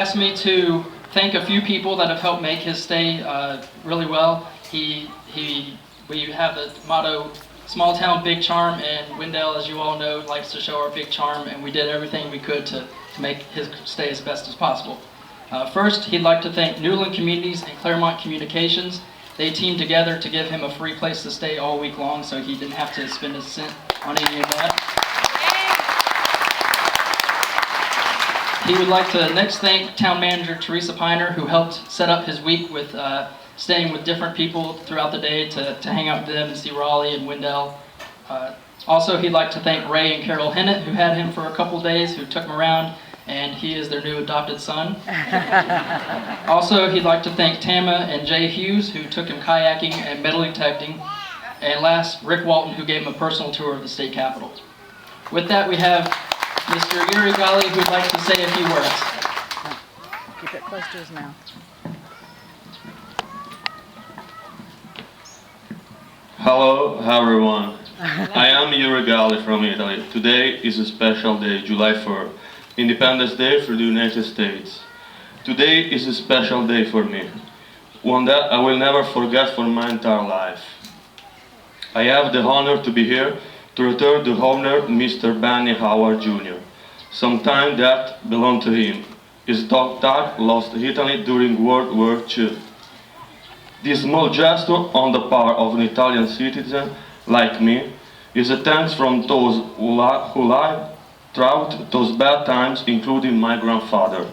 asked me to thank a few people that have helped make his stay really well. We have the motto, small town, big charm, and Wendell, as you all know, likes to show our big charm, and we did everything we could to make his stay as best as possible. First, he'd like to thank Newland Communities and Claremont Communications. They teamed together to give him a free place to stay all week long, so he didn't have to spend a cent on any of that. He would like to next thank Town Manager Teresa Piner, who helped set up his week with staying with different people throughout the day to hang out with them and see Raleigh and Wendell. Also, he'd like to thank Ray and Carol Hennett, who had him for a couple days, who took him around, and he is their new adopted son. Also, he'd like to thank Tama and Jay Hughes, who took him kayaking and metal detecting. And last, Rick Walton, who gave him a personal tour of the state capitol. With that, we have Mr. Irigali, who would like to say a few words. Keep it close to his mouth. Hello everyone, I am Irigali from Italy. Today is a special day, July 4th, Independence Day for the United States. Today is a special day for me, one that I will never forget for my entire life. I have the honor to be here to return the honor Mr. Bennie Howard Jr., some time that belonged to him. His dogtag lost Italy during World War II. This small gesture on the part of an Italian citizen like me is a thanks from those who lived throughout those bad times, including my grandfather,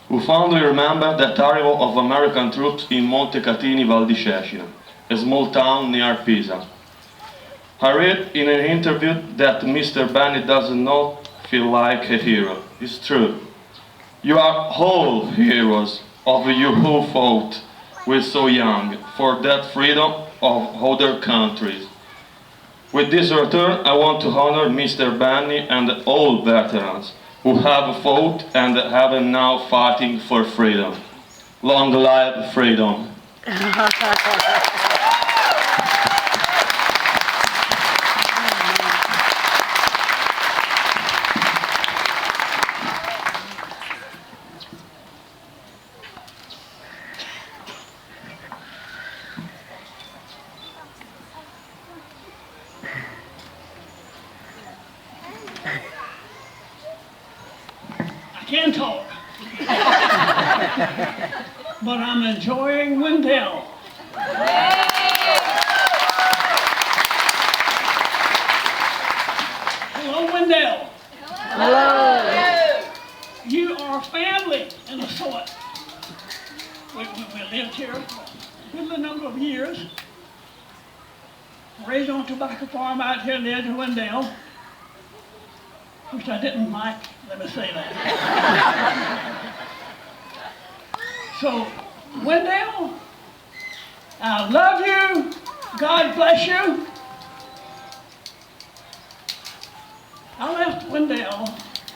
who fondly remembered the arrival of American troops in Montecatini, Val di Cecina, a small town near Pisa. I read in an interview that Mr. Bennie does not feel like a hero. It's true. You are all heroes of you who fought with so young for that freedom of other countries. With this return, I want to honor Mr. Bennie and all veterans who have fought and have now fighting for freedom. Long live freedom. I can't talk, but I'm enjoying Wendell. Hello, Wendell. Hello. You are family in a sort. We lived here for a number of years. Raised on a tobacco farm out here near to Wendell, which I didn't like, let me say that. So, Wendell, I love you. God bless you. I left Wendell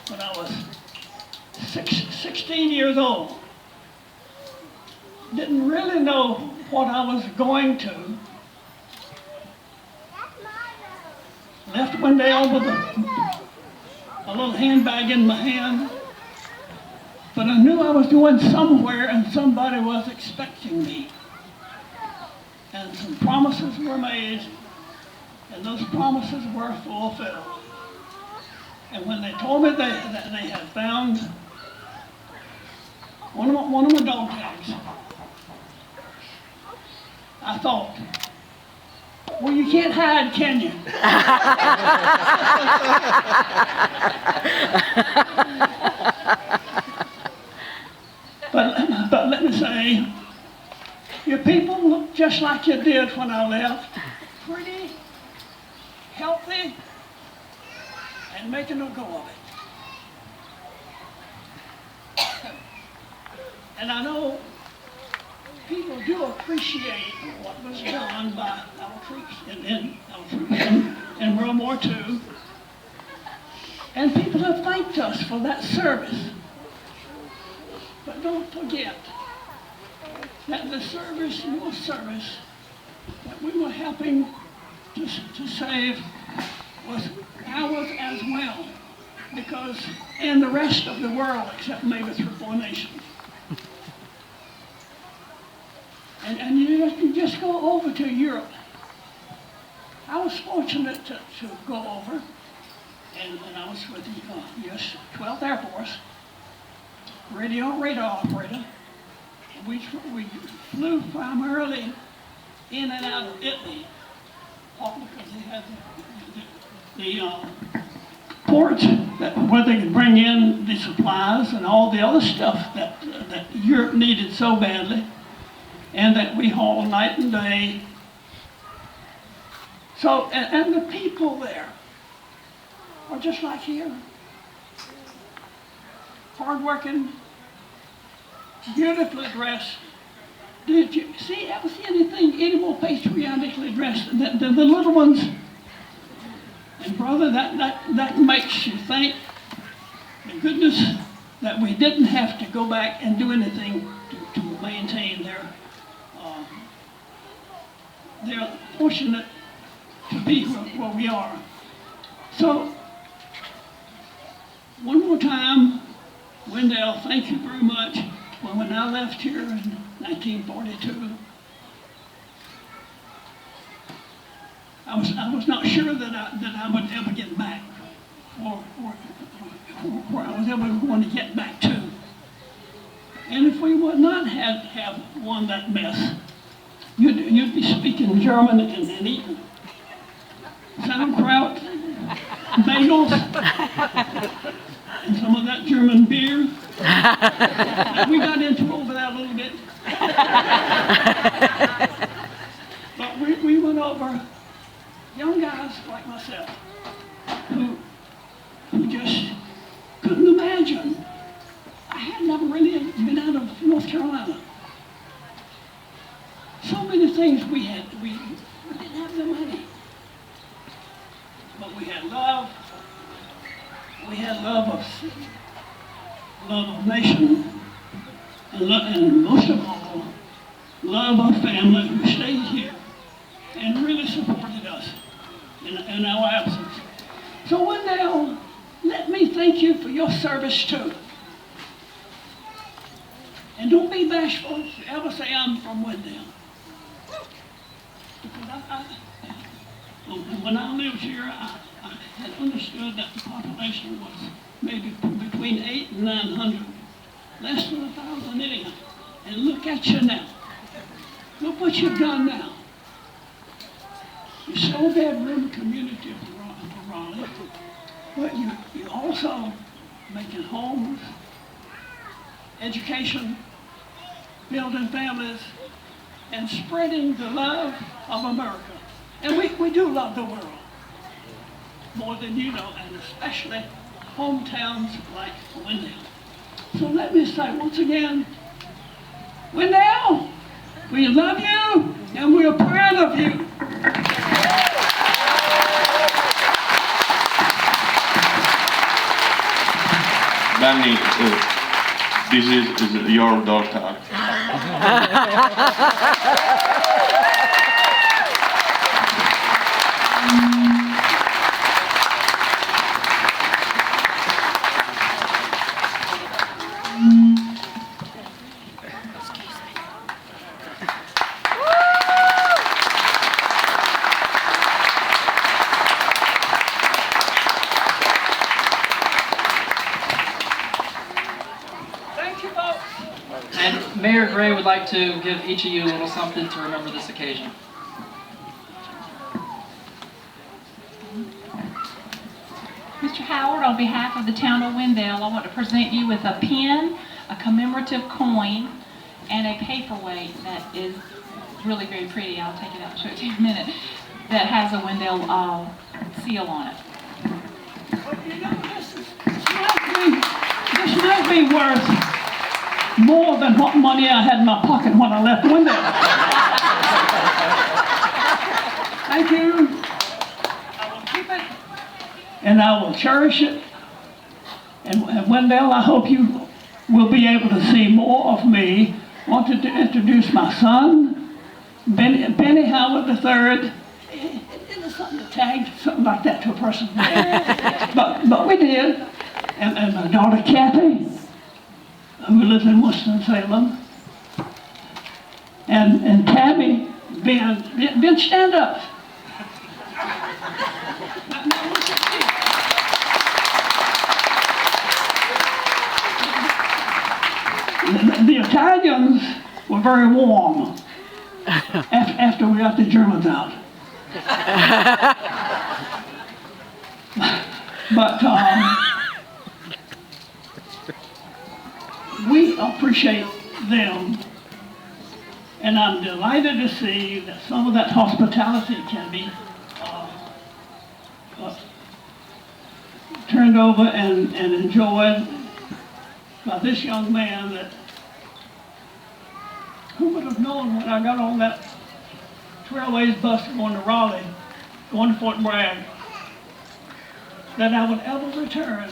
when I was 16 years old. Didn't really know what I was going to. Left Wendell with a little handbag in my hand, but I knew I was going somewhere and somebody was expecting me. And some promises were made, and those promises were fulfilled. And when they told me that they had found one of my dog tags, I thought, well, you can't hide, can you? But let me say, your people look just like you did when I left. Pretty, healthy, and making a go of it. And I know people do appreciate what was done by our troops in World War II. And people have thanked us for that service. But don't forget that the service, your service, that we were helping to save was ours as well. because in the rest of the world, except maybe 3 or 4 nations. And you just go over to Europe. I was fortunate to go over, and I was with the U.S. 12th Air Force, radar operator. We flew primarily in and out of Italy, because they had the ports where they could bring in the supplies and all the other stuff that Europe needed so badly, and that we hauled night and day. So, and the people there are just like here. Hardworking, beautifully dressed. Did you ever see anything any more patriotically dressed than the little ones? And brother, that makes you think, the goodness, that we didn't have to go back and do anything to maintain their. They're fortunate to be where we are. So, one more time, Wendell, thank you very much. When I left here in 1942, I was not sure that I would ever get back, or where I was ever going to get back to. And if we would not have won that mess, you'd be speaking German and eating sauerkraut, bagels, and some of that German beer. We got into over that a little bit. But we went over, young guys like myself, who just couldn't imagine. I had never really been out of North Carolina. So many things we didn't have the money. But we had love. We had love of nation, and most of all, love of family who stayed here and really supported us in our absence. So Wendell, let me thank you for your service too. And don't be bashful if you ever say I'm from Wendell. Because when I lived here, I had understood that the population was maybe between 800 and 900, less than 1,000 anyhow. And look at you now. Look what you've done now. You sold that room community for Raleigh, but you also making homes, education, building families, and spreading the love of America. And we do love the world more than you know, and especially hometowns like Wendell. So let me say once again, Wendell, we love you and we're proud of you. Bennie, this is your dogtag. And Mayor Gray would like to give each of you a little something to remember this occasion. Mr. Howard, on behalf of the town of Wendell, I want to present you with a pin, a commemorative coin, and a paperweight that is really very pretty. I'll take it out and show it to you in a minute. That has a Wendell seal on it. But you know, this might be worth more than what money I had in my pocket when I left Wendell. Thank you. I will keep it, and I will cherish it. And Wendell, I hope you will be able to see more of me. I wanted to introduce my son, Bennie Howard III. It is something to tag something like that to a person. But we did. and my daughter Kathy, who lives in Winston-Salem, and Tabby, Ben, stand up. Now look at me. The Italians were very warm after we got the Germans out. But we appreciate them, and I'm delighted to see that some of that hospitality can be turned over and enjoyed by this young man that, who would have known when I got on that Trailways bus going to Raleigh, going to Fort Bragg, that I would ever return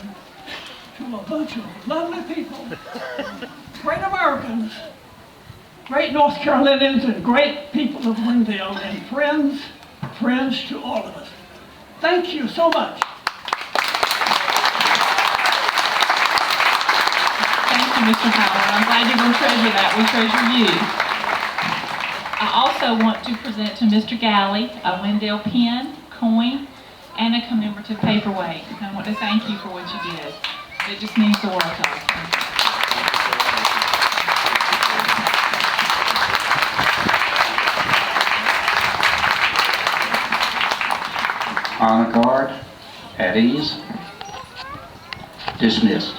to a bunch of lovely people, great Americans, great North Carolinians, and great people of Wendell, and friends to all of us. Thank you so much. Thank you, Mr. Howard. I'm glad you're going to treasure that. We treasure you. I also want to present to Mr. Galley a Wendell pen, coin, and a commemorative paperweight. I want to thank you for what you did. It just means the world to us. Honor guard, at ease, dismissed.